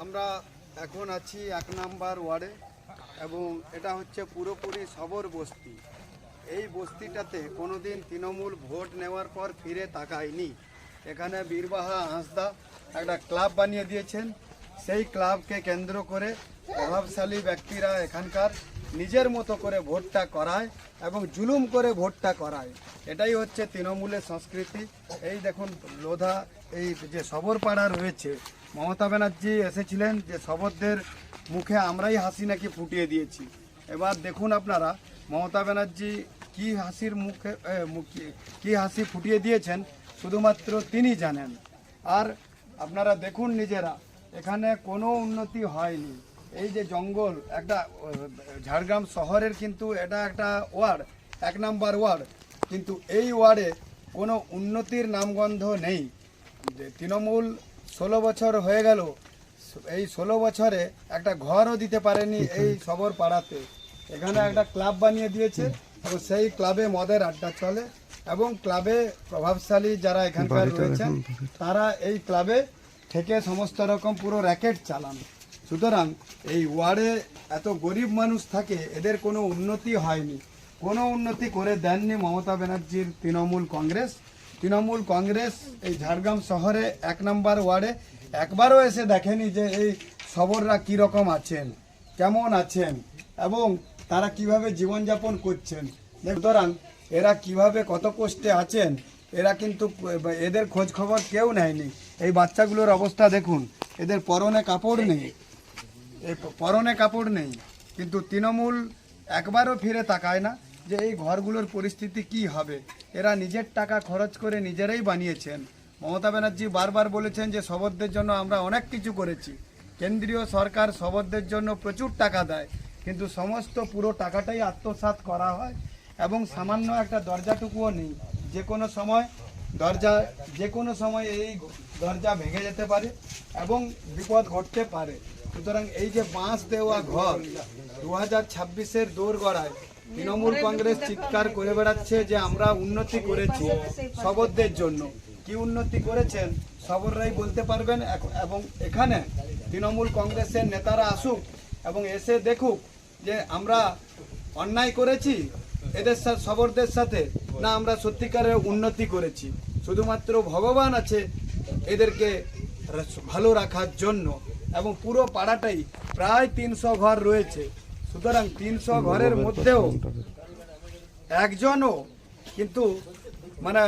আমরা এখন আছি 1 নম্বর ওয়ার্ডে এবং এটা হচ্ছে পুরোপুরি সবর বস্তি। এই বস্তিটাতে কোনোদিন তৃণমূল ভোট নেওয়ার পর ফিরে তাকায়নি। এখানে বীরবাহা হাঁসদা একটা ক্লাব বানিয়ে দিয়েছেন। সেই ক্লাবকে কেন্দ্র করে প্রভাবশালী ব্যক্তিরা এখানকার নিজের মতো করে ভোটটা করায় এবং জুলুম করে ভোটটা করায়। এটাই হচ্ছে তৃণমূলের সংস্কৃতি। এই দেখুন লোধা এই যে সবরপাড়া রয়েছে, মমতা ব্যানার্জি এসেছিলেন যে শবরদের মুখে আমরাই হাসি নাকি ফুটিয়ে দিয়েছি। এবার দেখুন আপনারা মমতা ব্যানার্জি কি হাসির মুখে কি হাসি ফুটিয়ে দিয়েছেন শুধুমাত্র তিনি জানেন। আর আপনারা দেখুন নিজেরা, এখানে কোনো উন্নতি হয়নি। এই যে জঙ্গল, একটা ঝাড়গ্রাম শহরের কিন্তু এটা একটা ওয়ার্ড, 1 নম্বর ওয়ার্ড, কিন্তু এই ওয়ার্ডে কোনো উন্নতির নামগন্ধ নেই। তৃণমূল 16 বছর হয়ে গেল, এই 16 বছরে একটা ঘরও দিতে পারেনি এই সবর পাড়াতে। এখানে একটা ক্লাব বানিয়ে দিয়েছে এবং সেই ক্লাবে মদের আড্ডা চলে এবং ক্লাবে প্রভাবশালী যারা এখানকার রয়েছেন তারা এই ক্লাবে থেকে সমস্ত রকম পুরো র্যাকেট চালান। সুতরাং এই ওয়ার্ডে এত গরিব মানুষ থাকে, এদের কোনো উন্নতি হয়নি, কোনো উন্নতি করে দেননি মমতা ব্যানার্জির তৃণমূল কংগ্রেস। এই ঝাড়গ্রাম শহরে 1 নম্বর ওয়ার্ডে একবারও এসে দেখেনি যে এই সবররা কীরকম আছেন, কেমন আছেন এবং তারা কিভাবে জীবনযাপন করছেন। সুতরাং এরা কিভাবে কত কষ্টে আছেন এরা কিন্তু এদের খোঁজ খবর কেউ নেয়নি। এই বাচ্চাগুলোর অবস্থা দেখুন, এদের পরনে কাপড় নেই, কিন্তু তৃণমূল একবারও ফিরে তাকায় না যে এই ঘরগুলোর পরিস্থিতি কি হবে। এরা নিজের টাকা খরচ করে নিজেরাই বানিয়েছেন। মমতা ব্যানার্জি বারবার বলেছেন যে শবরদের জন্য আমরা অনেক কিছু করেছি, কেন্দ্রীয় সরকার শবরদের জন্য প্রচুর টাকা দেয়, কিন্তু সমস্ত পুরো টাকাটাই আত্মসাৎ করা হয় এবং সামান্য একটা দরজাটুকুও নেই। যে কোনো সময় এই দরজা ভেঙে যেতে পারে এবং বিপদ ঘটতে পারে। সুতরাং এই যে বাঁশ দেওয়া ঘর 2026-এর দোরগড়ায় তৃণমূল কংগ্রেস চিৎকার করে বেড়াচ্ছে যে আমরা উন্নতি করেছি শবরদের জন্য। কি উন্নতি করেছেন শবররাই বলতে পারবেন। এবং এখানে তৃণমূল কংগ্রেসের নেতারা আসুক এবং এসে দেখুক যে আমরা অন্যায় করেছি এদের সাথে, শবরদের সাথে, না আমরা সত্যিকারের উন্নতি করেছি। শুধুমাত্র ভগবান আছে এদেরকে ভালো রাখার জন্য এবং পুরো পাড়াটাই প্রায় 300 ঘর রয়েছে। সুতরাং 300 ঘরের মধ্যেও একজনও কিন্তু মানে